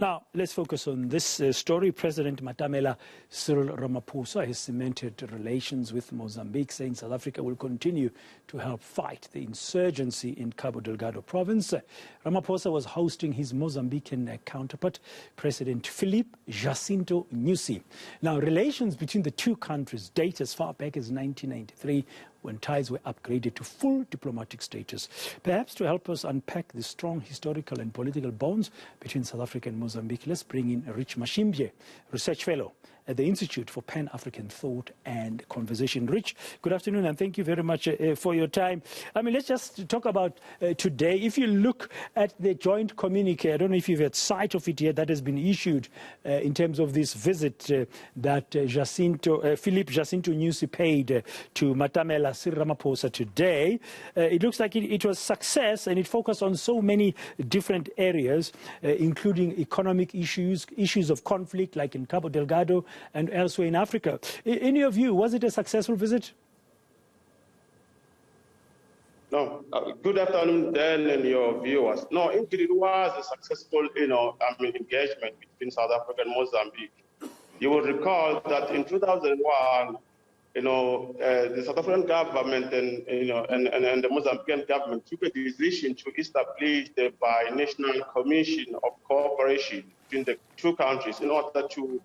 Now, let's focus on this story. President Matamela Cyril Ramaphosa has cemented relations with Mozambique, saying South Africa will continue to help fight the insurgency in Cabo-Delgado Province. Ramaphosa was hosting his Mozambican counterpart, President Filipe Nyusi. Now, relations between the two countries date as far back as 1993, when ties were upgraded to full diplomatic status. Perhaps to help us unpack the strong historical and political bonds between South Africa and Mozambique, let's bring in Rich Mashimbye, Research Fellow at the Institute for Pan-African Thought and Conversation. Rich, good afternoon, and thank you very much for your time. I mean, let's just talk about today. If you look at the joint communique, I don't know if you've had sight of it yet, that has been issued in terms of this visit that Filipe Nyusi paid to Matamela Cyril Ramaphosa today. It looks like it was success, and it focused on so many different areas, including economic issues, issues of conflict like in Cabo Delgado and elsewhere in Africa. In your view, was it a successful visit? No. Good afternoon, Dan, and your viewers. No, indeed, it was a successful, engagement between South Africa and Mozambique. You will recall that in 2001, the South African government and the Mozambican government took a decision to establish the Bi-National Commission of Cooperation between the two countries in order to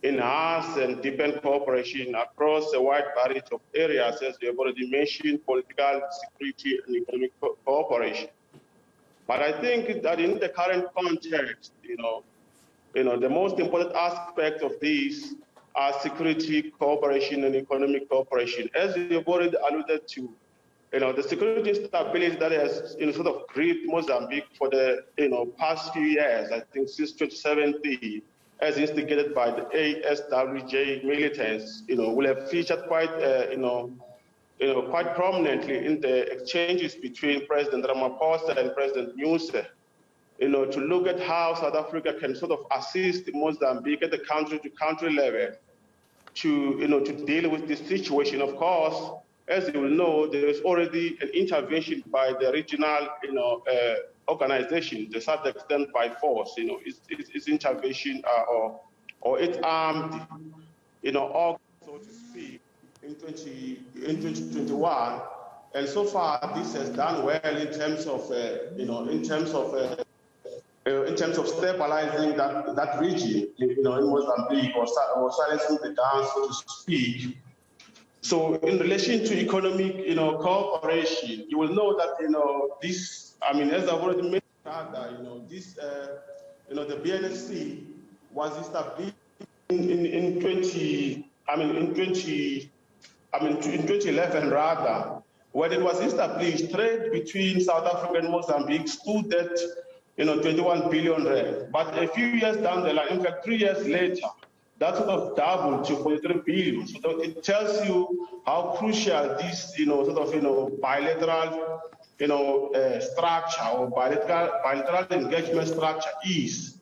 enhance and deepen cooperation across a wide variety of areas, as we have already mentioned, political, security, and economic cooperation. But I think that in the current context, the most important aspect of these are security cooperation and economic cooperation. As we have already alluded to, the security stability that has sort of gripped Mozambique for the past few years, I think since 2017, as instigated by the ASWJ militants, will have featured quite, quite prominently in the exchanges between President Ramaphosa and President Nyusi, to look at how South Africa can sort of assist Mozambique at the country-to-country level to deal with this situation. Of course, as you will know, there is already an intervention by the regional, organization, to some extent by force, its intervention or its armed, so to speak, in 2021, and so far this has done well in terms of, in terms of stabilizing that region, in Mozambique, or silencing the guns, so to speak. So in relation to economic, cooperation, you will know that, this. I mean, as I've already mentioned, the BNSC was established in 2011 rather. When it was established, trade between South Africa and Mozambique stood at 21 billion rand. But a few years down the line, in fact 3 years later, that sort of doubled to 43 billion. So it tells you how crucial this bilateral structure or bilateral engagement structure is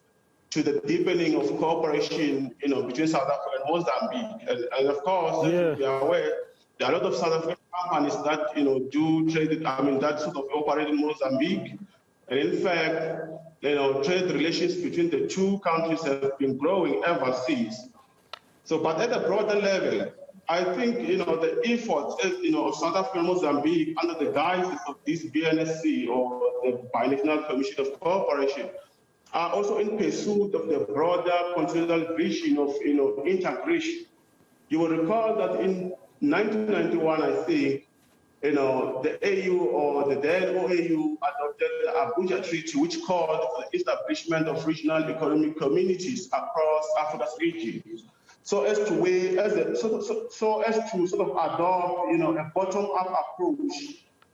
to the deepening of cooperation, between South Africa and Mozambique. And of course, as we are aware, there are a lot of South African companies that, do trade, that sort of operate in Mozambique. And in fact, trade relations between the two countries have been growing ever since. So, but at a broader level, I think, the efforts, of South Africa and Mozambique under the guise of this BNSC or the Bi-National Commission of Cooperation are also in pursuit of the broader continental vision of, integration. You will recall that in 1991, I think, the AU or the then OAU adopted the Abuja Treaty, which called for the establishment of regional economic communities across Africa's regions. So as to sort of adopt, a bottom-up approach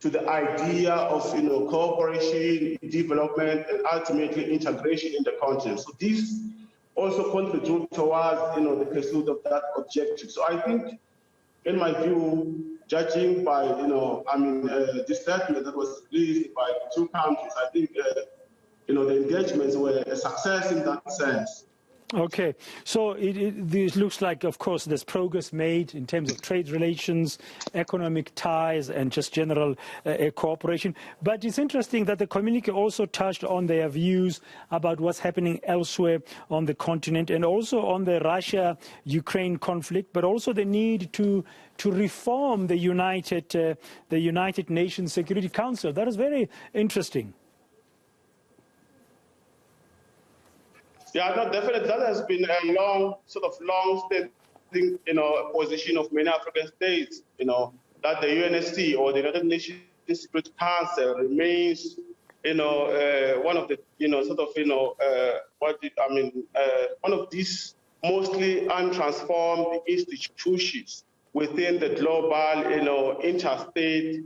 to the idea of, cooperation, development, and ultimately integration in the continent. So this also contributes towards, the pursuit of that objective. So I think, in my view, judging by, the statement that was released by the two countries, I think, the engagements were a success in that sense. Okay, so this looks like, of course, there's progress made in terms of trade relations, economic ties, and just general cooperation. But it's interesting that the communique also touched on their views about what's happening elsewhere on the continent, and also on the Russia-Ukraine conflict, but also the need to reform the United Nations Security Council. That is very interesting. Yeah, no, definitely. That has been a long-standing, position of many African states, that the UNSC or the United Nations Security Council remains, one of the, one of these mostly untransformed institutions within the global, interstate,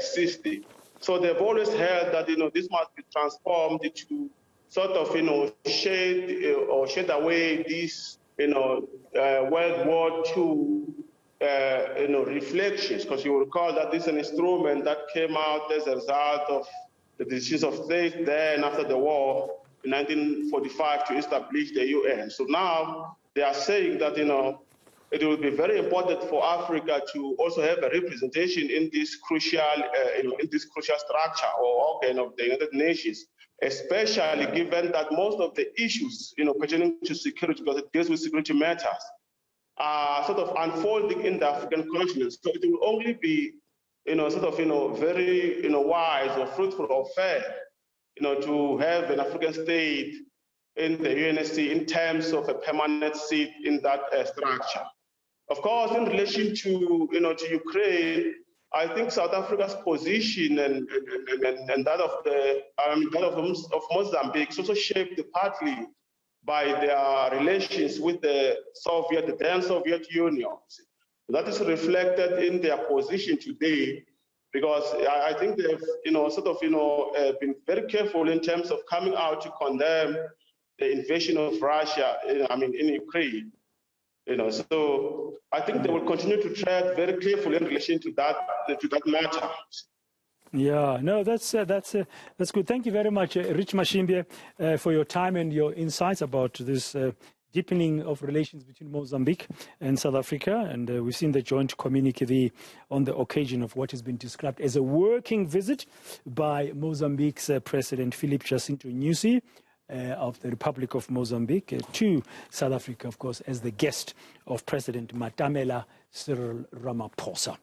system. So they've always held that, this must be transformed into sort of, shed away this, World War II, reflections, because you recall that this is an instrument that came out as a result of the decisions of states then after the war in 1945 to establish the UN. So now they are saying that, it will be very important for Africa to also have a representation in this crucial, structure or organ of the United Nations, especially given that most of the issues, pertaining to security, because it deals with security matters, are sort of unfolding in the African continent. So it will only be, very, wise or fruitful or fair, to have an African state in the UNSC in terms of a permanent seat in that structure. Of course, in relation to, to Ukraine, I think South Africa's position and that of of Mozambique is also shaped partly by their relations with the then Soviet Union. That is reflected in their position today, because I think they've, been very careful in terms of coming out to condemn the invasion of Russia, in Ukraine. So I think they will continue to tread very carefully in relation to that matter. Yeah, no, that's good. Thank you very much, Rich Mashimbye, for your time and your insights about this deepening of relations between Mozambique and South Africa. And we've seen the joint communique on the occasion of what has been described as a working visit by Mozambique's President Filipe Nyusi of the Republic of Mozambique to South Africa, of course, as the guest of President Matamela Cyril Ramaphosa.